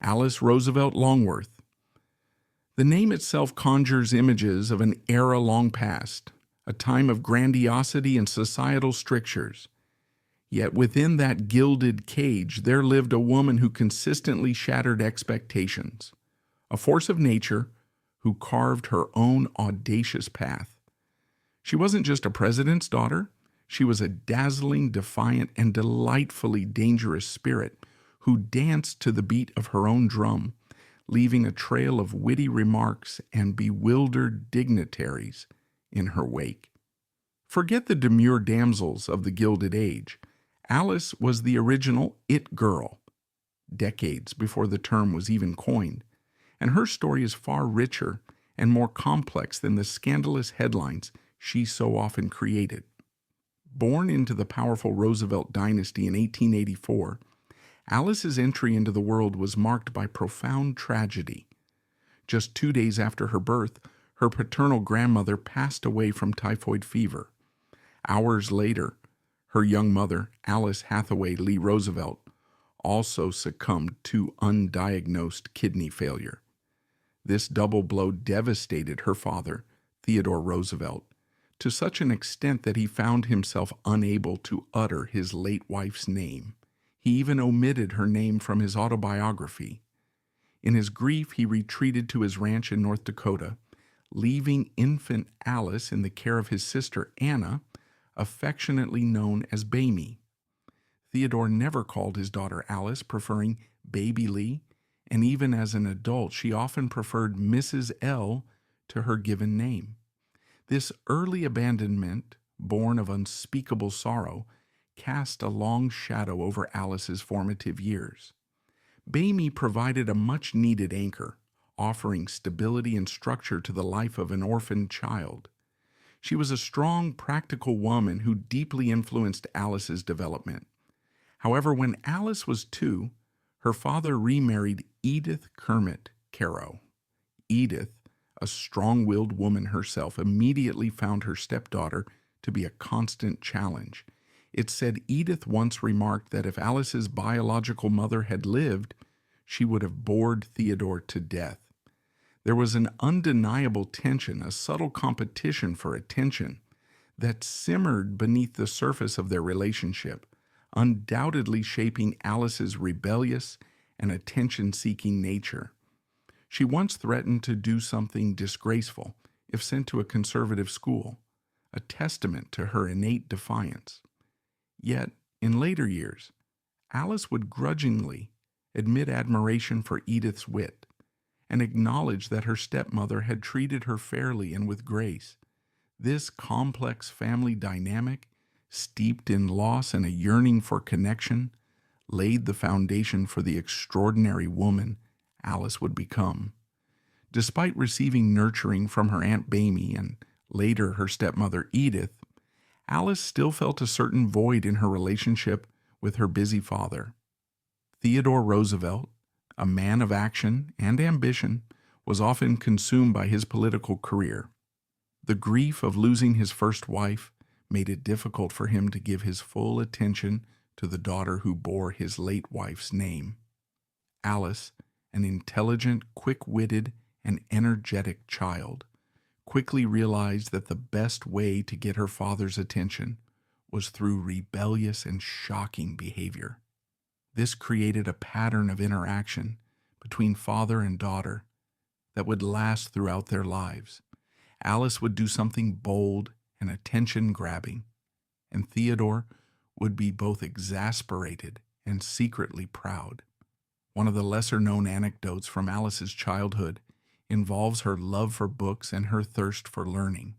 Alice Roosevelt Longworth. The name itself conjures images of an era long past, a time of grandiosity and societal strictures. Yet within that gilded cage there lived a woman who consistently shattered expectations, a force of nature who carved her own audacious path. She wasn't just a president's daughter, she was a dazzling, defiant, and delightfully dangerous spirit who danced to the beat of her own drum, leaving a trail of witty remarks and bewildered dignitaries in her wake. Forget the demure damsels of the Gilded Age. Alice was the original it girl, decades before the term was even coined, and her story is far richer and more complex than the scandalous headlines she so often created. Born into the powerful Roosevelt dynasty in 1884, Alice's entry into the world was marked by profound tragedy. Just 2 days after her birth, her paternal grandmother passed away from typhoid fever. Hours later, her young mother, Alice Hathaway Lee Roosevelt, also succumbed to undiagnosed kidney failure. This double blow devastated her father, Theodore Roosevelt, to such an extent that he found himself unable to utter his late wife's name. He even omitted her name from his autobiography. In his grief, he retreated to his ranch in North Dakota, leaving infant Alice in the care of his sister Anna, affectionately known as Bamie. Theodore never called his daughter Alice, preferring Baby Lee, and even as an adult, she often preferred Mrs. L to her given name. This early abandonment, born of unspeakable sorrow, cast a long shadow over Alice's formative years. Bamie provided a much-needed anchor, offering stability and structure to the life of an orphaned child. She was a strong, practical woman who deeply influenced Alice's development. However, when Alice was 2, her father remarried Edith Kermit Caro. Edith, a strong-willed woman herself, immediately found her stepdaughter to be a constant challenge. It's said Edith once remarked that if Alice's biological mother had lived, she would have bored Theodore to death. There was an undeniable tension, a subtle competition for attention, that simmered beneath the surface of their relationship, undoubtedly shaping Alice's rebellious and attention-seeking nature. She once threatened to do something disgraceful if sent to a conservative school, a testament to her innate defiance. Yet, in later years, Alice would grudgingly admit admiration for Edith's wit and acknowledge that her stepmother had treated her fairly and with grace. This complex family dynamic, steeped in loss and a yearning for connection, laid the foundation for the extraordinary woman Alice would become. Despite receiving nurturing from her Aunt Bamie and later her stepmother Edith, Alice still felt a certain void in her relationship with her busy father. Theodore Roosevelt, a man of action and ambition, was often consumed by his political career. The grief of losing his first wife made it difficult for him to give his full attention to the daughter who bore his late wife's name. Alice, an intelligent, quick-witted, and energetic child, quickly realized that the best way to get her father's attention was through rebellious and shocking behavior. This created a pattern of interaction between father and daughter that would last throughout their lives. Alice would do something bold and attention-grabbing, and Theodore would be both exasperated and secretly proud. One of the lesser-known anecdotes from Alice's childhood involves her love for books and her thirst for learning.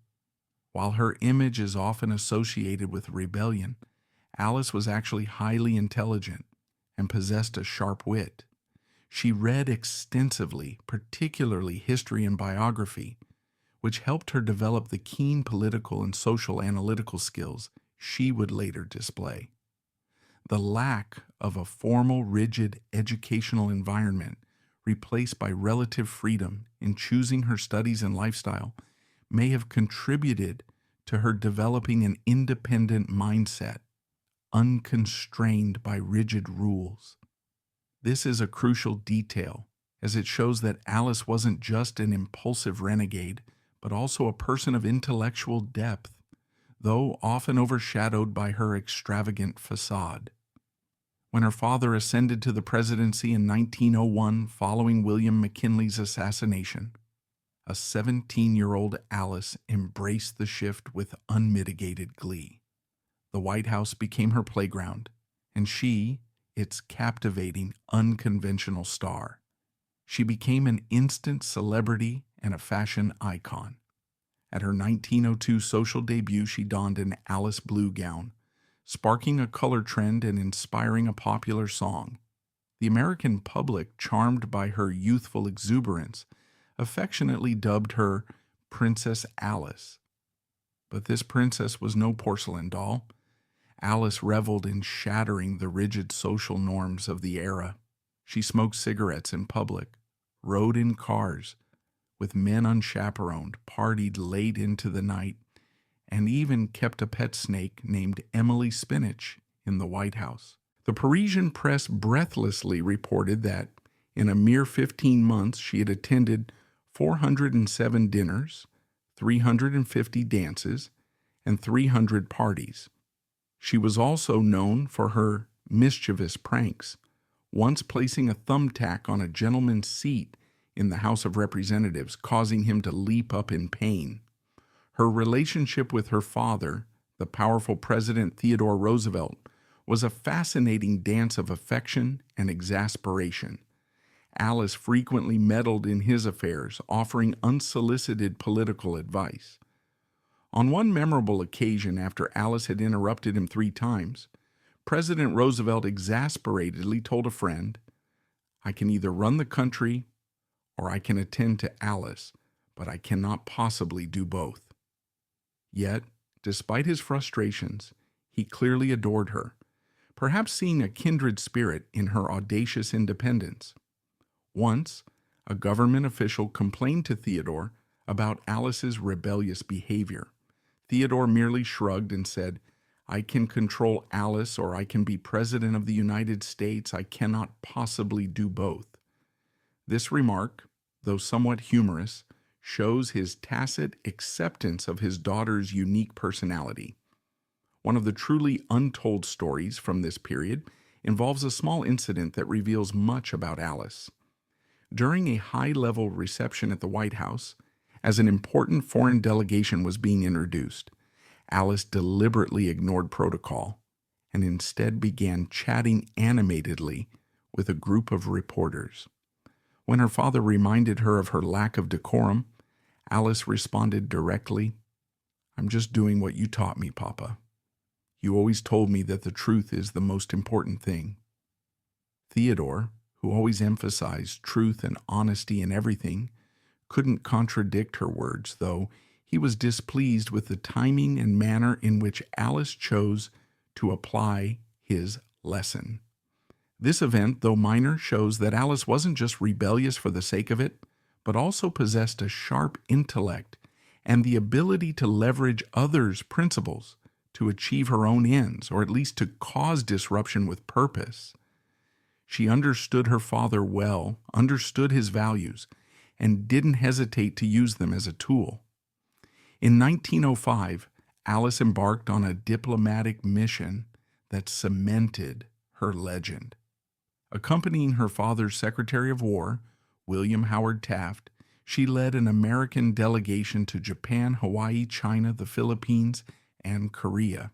While her image is often associated with rebellion, Alice was actually highly intelligent and possessed a sharp wit. She read extensively, particularly history and biography, which helped her develop the keen political and social analytical skills she would later display. The lack of a formal, rigid educational environment, replaced by relative freedom in choosing her studies and lifestyle, may have contributed to her developing an independent mindset, unconstrained by rigid rules. This is a crucial detail, as it shows that Alice wasn't just an impulsive renegade, but also a person of intellectual depth, though often overshadowed by her extravagant facade. When her father ascended to the presidency in 1901 following William McKinley's assassination, a 17-year-old Alice embraced the shift with unmitigated glee. The White House became her playground, and she, its captivating, unconventional star. She became an instant celebrity and a fashion icon. At her 1902 social debut, she donned an Alice blue gown, sparking a color trend and inspiring a popular song. The American public, charmed by her youthful exuberance, affectionately dubbed her Princess Alice. But this princess was no porcelain doll. Alice reveled in shattering the rigid social norms of the era. She smoked cigarettes in public, rode in cars with men unchaperoned, partied late into the night, and even kept a pet snake named Emily Spinach in the White House. The Parisian press breathlessly reported that in a mere 15 months she had attended 407 dinners, 350 dances, and 300 parties. She was also known for her mischievous pranks, once placing a thumbtack on a gentleman's seat in the House of Representatives, causing him to leap up in pain. Her relationship with her father, the powerful President Theodore Roosevelt, was a fascinating dance of affection and exasperation. Alice frequently meddled in his affairs, offering unsolicited political advice. On one memorable occasion, after Alice had interrupted him 3 times, President Roosevelt exasperatedly told a friend, "I can either run the country or I can attend to Alice, but I cannot possibly do both." Yet, despite his frustrations, he clearly adored her, perhaps seeing a kindred spirit in her audacious independence. Once, a government official complained to Theodore about Alice's rebellious behavior. Theodore merely shrugged and said, "I can control Alice or I can be President of the United States. I cannot possibly do both." This remark, though somewhat humorous, shows his tacit acceptance of his daughter's unique personality. One of the truly untold stories from this period involves a small incident that reveals much about Alice. During a high-level reception at the White House, as an important foreign delegation was being introduced, Alice deliberately ignored protocol and instead began chatting animatedly with a group of reporters. When her father reminded her of her lack of decorum, Alice responded directly, "I'm just doing what you taught me, Papa. You always told me that the truth is the most important thing." Theodore, who always emphasized truth and honesty in everything, couldn't contradict her words, though he was displeased with the timing and manner in which Alice chose to apply his lesson. This event, though minor, shows that Alice wasn't just rebellious for the sake of it, but also possessed a sharp intellect and the ability to leverage others' principles to achieve her own ends, or at least to cause disruption with purpose. She understood her father well, understood his values, and didn't hesitate to use them as a tool. In 1905, Alice embarked on a diplomatic mission that cemented her legend. Accompanying her father's Secretary of War, William Howard Taft, she led an American delegation to Japan, Hawaii, China, the Philippines, and Korea.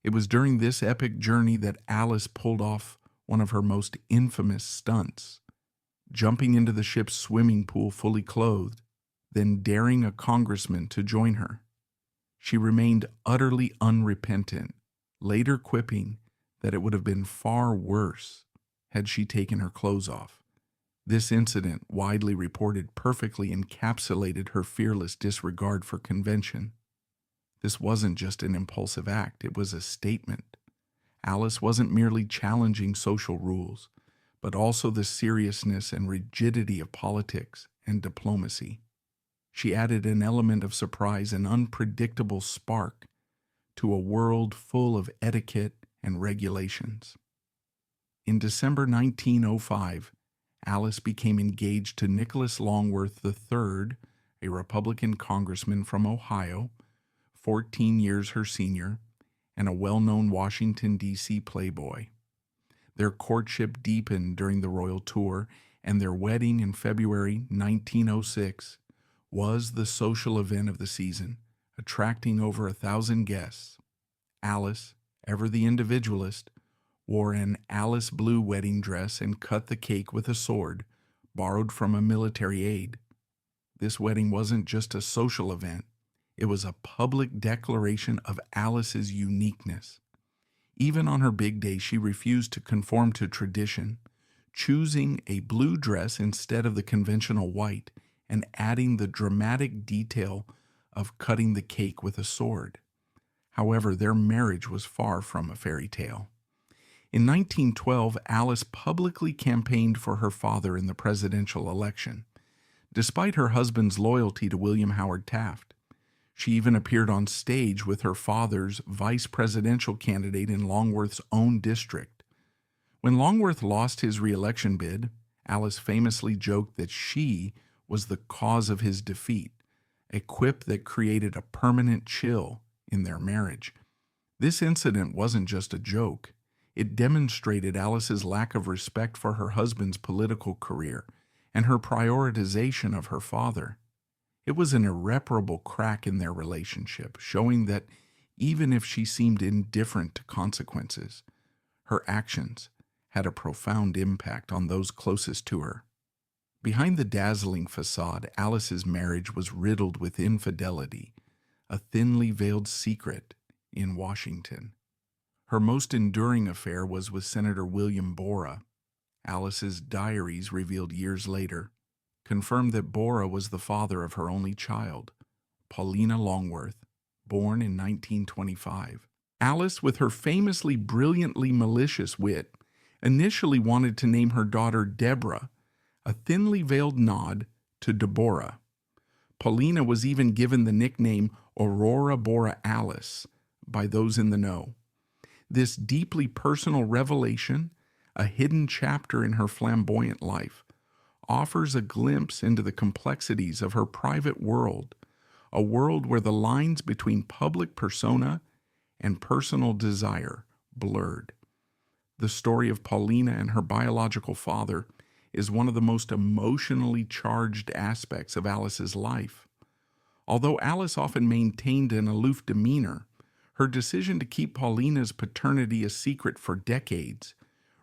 It was during this epic journey that Alice pulled off one of her most infamous stunts, jumping into the ship's swimming pool fully clothed, then daring a congressman to join her. She remained utterly unrepentant, later quipping that it would have been far worse had she taken her clothes off. This incident, widely reported, perfectly encapsulated her fearless disregard for convention. This wasn't just an impulsive act, it was a statement. Alice wasn't merely challenging social rules, but also the seriousness and rigidity of politics and diplomacy. She added an element of surprise and unpredictable spark to a world full of etiquette and regulations. In December 1905, Alice became engaged to Nicholas Longworth III, a Republican congressman from Ohio, 14 years her senior, and a well-known Washington, D.C. playboy. Their courtship deepened during the royal tour, and their wedding in February 1906 was the social event of the season, attracting over 1,000 guests. Alice, ever the individualist, wore an Alice blue wedding dress and cut the cake with a sword, borrowed from a military aide. This wedding wasn't just a social event. It was a public declaration of Alice's uniqueness. Even on her big day, she refused to conform to tradition, choosing a blue dress instead of the conventional white and adding the dramatic detail of cutting the cake with a sword. However, their marriage was far from a fairy tale. In 1912, Alice publicly campaigned for her father in the presidential election, despite her husband's loyalty to William Howard Taft. She even appeared on stage with her father's vice presidential candidate in Longworth's own district. When Longworth lost his re-election bid, Alice famously joked that she was the cause of his defeat, a quip that created a permanent chill in their marriage. This incident wasn't just a joke. It demonstrated Alice's lack of respect for her husband's political career and her prioritization of her father. It was an irreparable crack in their relationship, showing that even if she seemed indifferent to consequences, her actions had a profound impact on those closest to her. Behind the dazzling facade, Alice's marriage was riddled with infidelity, a thinly veiled secret in Washington. Her most enduring affair was with Senator William Borah. Alice's diaries, revealed years later, confirmed that Borah was the father of her only child, Paulina Longworth, born in 1925. Alice, with her famously brilliantly malicious wit, initially wanted to name her daughter Deborah, a thinly veiled nod to Deborah. Paulina was even given the nickname Aurora Borealis by those in the know. This deeply personal revelation, a hidden chapter in her flamboyant life, offers a glimpse into the complexities of her private world, a world where the lines between public persona and personal desire blurred. The story of Paulina and her biological father is one of the most emotionally charged aspects of Alice's life. Although Alice often maintained an aloof demeanor, her decision to keep Paulina's paternity a secret for decades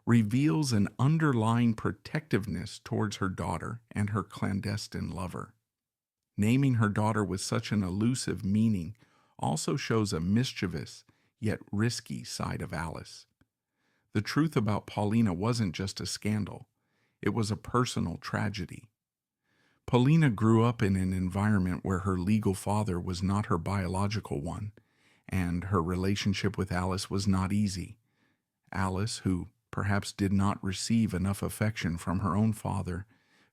reveals an underlying protectiveness towards her daughter and her clandestine lover. Naming her daughter with such an elusive meaning also shows a mischievous yet risky side of Alice. The truth about Paulina wasn't just a scandal, it was a personal tragedy. Paulina grew up in an environment where her legal father was not her biological one, and her relationship with Alice was not easy. Alice, who perhaps did not receive enough affection from her own father,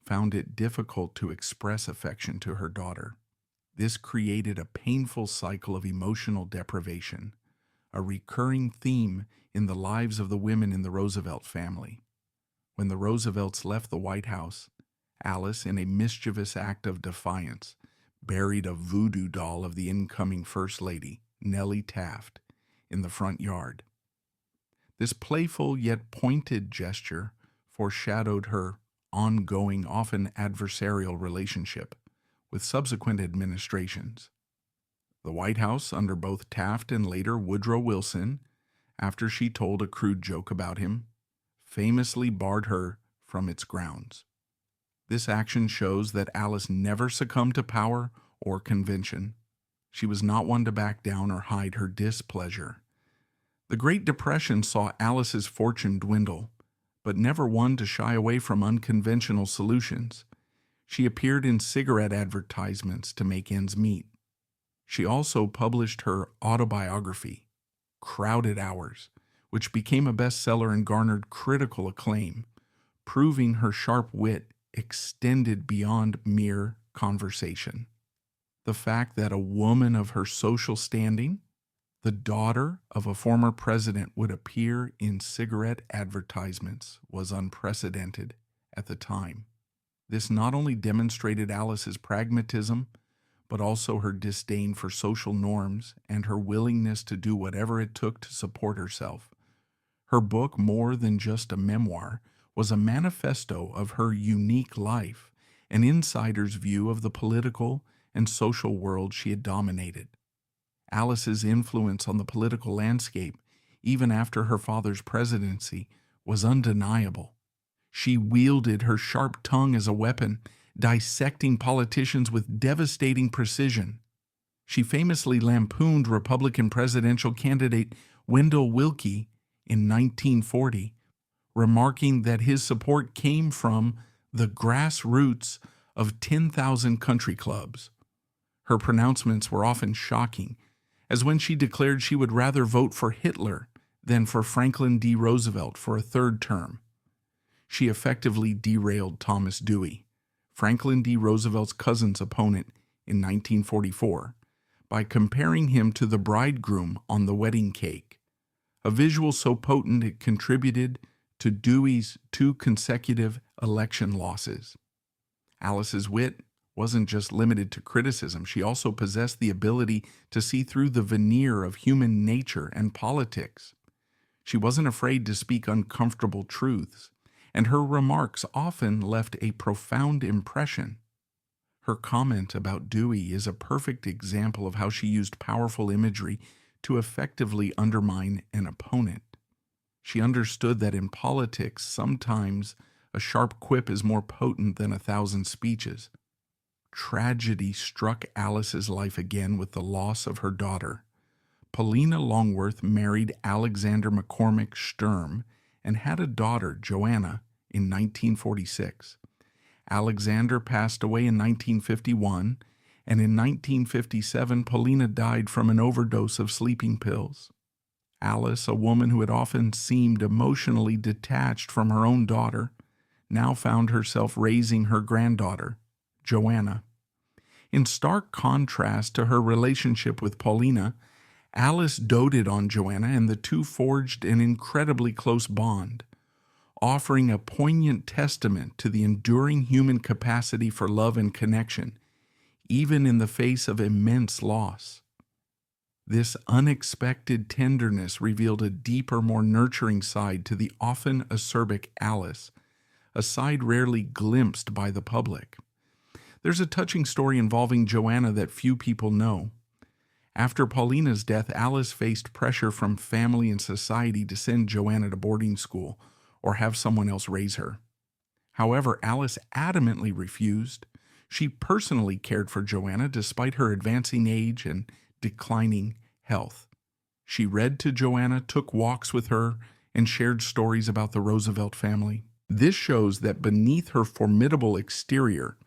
found it difficult to express affection to her daughter. This created a painful cycle of emotional deprivation, a recurring theme in the lives of the women in the Roosevelt family. When the Roosevelts left the White House, Alice, in a mischievous act of defiance, buried a voodoo doll of the incoming First Lady, Nellie Taft, in the front yard. This playful yet pointed gesture foreshadowed her ongoing, often adversarial relationship with subsequent administrations. The White House, under both Taft and later Woodrow Wilson, after she told a crude joke about him, famously barred her from its grounds. This action shows that Alice never succumbed to power or convention. She was not one to back down or hide her displeasure. The Great Depression saw Alice's fortune dwindle, but never one to shy away from unconventional solutions. She appeared in cigarette advertisements to make ends meet. She also published her autobiography, Crowded Hours, which became a bestseller and garnered critical acclaim, proving her sharp wit extended beyond mere conversation. The fact that a woman of her social standing, The daughter of a former president would appear in cigarette advertisements was unprecedented at the time. This not only demonstrated Alice's pragmatism, but also her disdain for social norms and her willingness to do whatever it took to support herself. Her book, more than just a memoir, was a manifesto of her unique life, an insider's view of the political and social world she had dominated. Alice's influence on the political landscape, even after her father's presidency, was undeniable. She wielded her sharp tongue as a weapon, dissecting politicians with devastating precision. She famously lampooned Republican presidential candidate Wendell Willkie in 1940, remarking that his support came from the grassroots of 10,000 country clubs. Her pronouncements were often shocking, as when she declared she would rather vote for Hitler than for Franklin D. Roosevelt for a third term. She effectively derailed Thomas Dewey, Franklin D. Roosevelt's cousin's opponent in 1944, by comparing him to the bridegroom on the wedding cake, a visual so potent it contributed to Dewey's 2 consecutive election losses. Alice's wit wasn't just limited to criticism. She also possessed the ability to see through the veneer of human nature and politics. She wasn't afraid to speak uncomfortable truths, and her remarks often left a profound impression. Her comment about Dewey is a perfect example of how she used powerful imagery to effectively undermine an opponent. She understood that in politics, sometimes a sharp quip is more potent than 1,000 speeches. Tragedy struck Alice's life again with the loss of her daughter. Paulina Longworth married Alexander McCormick Sturm and had a daughter, Joanna, in 1946. Alexander passed away in 1951, and in 1957 Paulina died from an overdose of sleeping pills. Alice, a woman who had often seemed emotionally detached from her own daughter, now found herself raising her granddaughter, Joanna. In stark contrast to her relationship with Paulina, Alice doted on Joanna, and the two forged an incredibly close bond, offering a poignant testament to the enduring human capacity for love and connection, even in the face of immense loss. This unexpected tenderness revealed a deeper, more nurturing side to the often acerbic Alice, a side rarely glimpsed by the public. There's a touching story involving Joanna that few people know. After Paulina's death, Alice faced pressure from family and society to send Joanna to boarding school or have someone else raise her. However, Alice adamantly refused. She personally cared for Joanna despite her advancing age and declining health. She read to Joanna, took walks with her, and shared stories about the Roosevelt family. This shows that beneath her formidable exterior,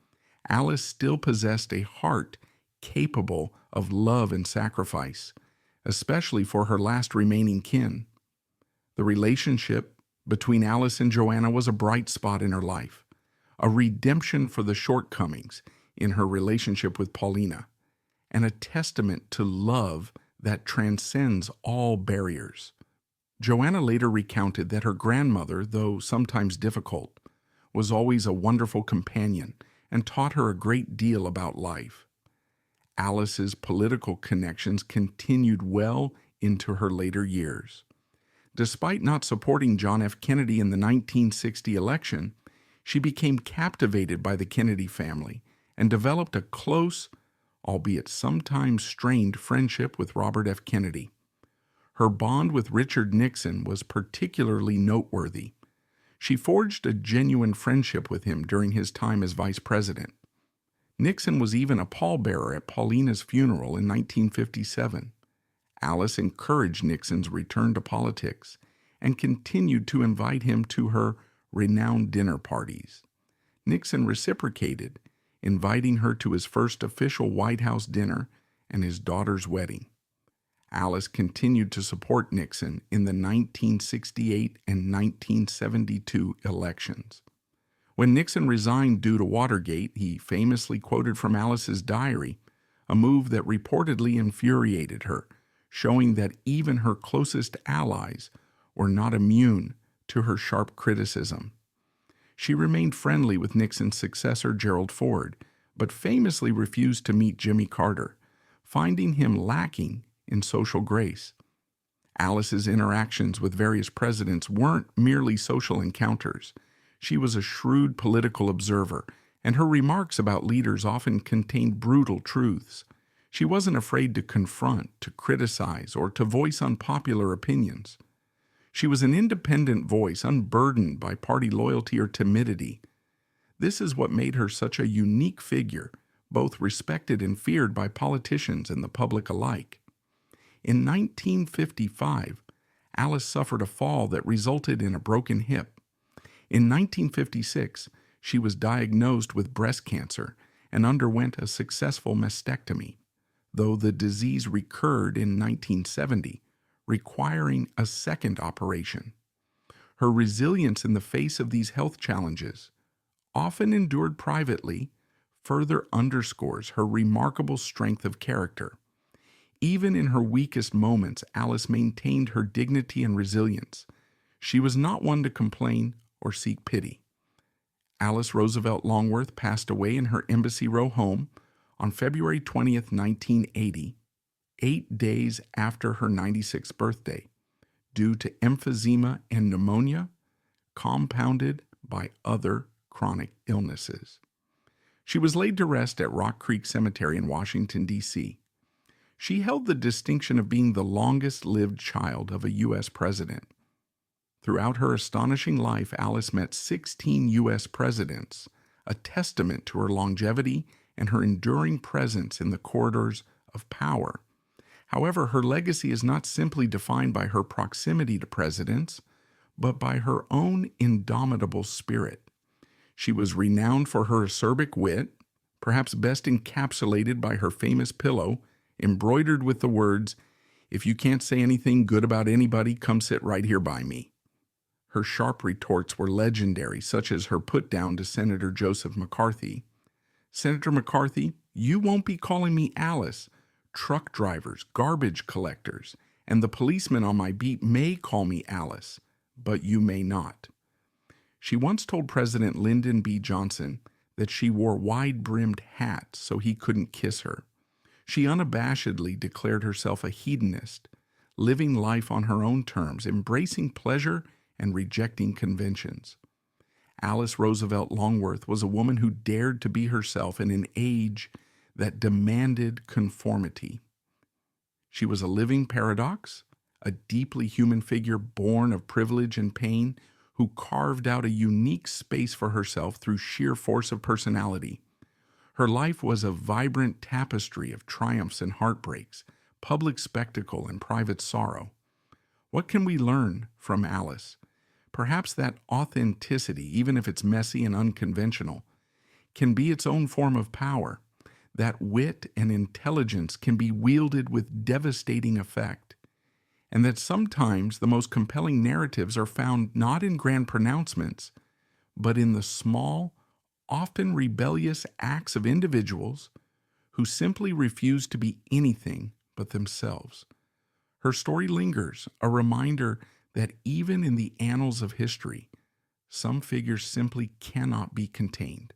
Alice still possessed a heart capable of love and sacrifice, especially for her last remaining kin. The relationship between Alice and Joanna was a bright spot in her life, a redemption for the shortcomings in her relationship with Paulina, and a testament to love that transcends all barriers. Joanna later recounted that her grandmother, though sometimes difficult, was always a wonderful companion and taught her a great deal about life. Alice's political connections continued well into her later years. Despite not supporting John F. Kennedy in the 1960 election, she became captivated by the Kennedy family and developed a close, albeit sometimes strained, friendship with Robert F. Kennedy. Her bond with Richard Nixon was particularly noteworthy. She forged a genuine friendship with him during his time as vice president. Nixon was even a pallbearer at Paulina's funeral in 1957. Alice encouraged Nixon's return to politics and continued to invite him to her renowned dinner parties. Nixon reciprocated, inviting her to his first official White House dinner and his daughter's wedding. Alice continued to support Nixon in the 1968 and 1972 elections. When Nixon resigned due to Watergate, he famously quoted from Alice's diary, a move that reportedly infuriated her, showing that even her closest allies were not immune to her sharp criticism. She remained friendly with Nixon's successor, Gerald Ford, but famously refused to meet Jimmy Carter, finding him lacking in social grace. Alice's interactions with various presidents weren't merely social encounters. She was a shrewd political observer, and her remarks about leaders often contained brutal truths. She wasn't afraid to confront, to criticize, or to voice unpopular opinions. She was an independent voice, unburdened by party loyalty or timidity. This is what made her such a unique figure, both respected and feared by politicians and the public alike. In 1955, Alice suffered a fall that resulted in a broken hip. In 1956, she was diagnosed with breast cancer and underwent a successful mastectomy, though the disease recurred in 1970, requiring a second operation. Her resilience in the face of these health challenges, often endured privately, further underscores her remarkable strength of character. Even in her weakest moments, Alice maintained her dignity and resilience. She was not one to complain or seek pity. Alice Roosevelt Longworth passed away in her Embassy Row home on February 20th, 1980, 8 days after her 96th birthday, due to emphysema and pneumonia, compounded by other chronic illnesses. She was laid to rest at Rock Creek Cemetery in Washington, D.C. She held the distinction of being the longest-lived child of a U.S. president. Throughout her astonishing life, Alice met 16 U.S. presidents, a testament to her longevity and her enduring presence in the corridors of power. However, her legacy is not simply defined by her proximity to presidents, but by her own indomitable spirit. She was renowned for her acerbic wit, perhaps best encapsulated by her famous pillow, embroidered with the words, "If you can't say anything good about anybody, come sit right here by me." Her sharp retorts were legendary, such as her put-down to Senator Joseph McCarthy. "Senator McCarthy, you won't be calling me Alice. Truck drivers, garbage collectors, and the policemen on my beat may call me Alice, but you may not." She once told President Lyndon B. Johnson that she wore wide-brimmed hats so he couldn't kiss her. She unabashedly declared herself a hedonist, living life on her own terms, embracing pleasure and rejecting conventions. Alice Roosevelt Longworth was a woman who dared to be herself in an age that demanded conformity. She was a living paradox, a deeply human figure born of privilege and pain, who carved out a unique space for herself through sheer force of personality. Her life was a vibrant tapestry of triumphs and heartbreaks, public spectacle and private sorrow. What can we learn from Alice? Perhaps that authenticity, even if it's messy and unconventional, can be its own form of power. That wit and intelligence can be wielded with devastating effect, and that sometimes the most compelling narratives are found not in grand pronouncements, but in the small, often rebellious acts of individuals who simply refuse to be anything but themselves. Her story lingers, a reminder that even in the annals of history, some figures simply cannot be contained.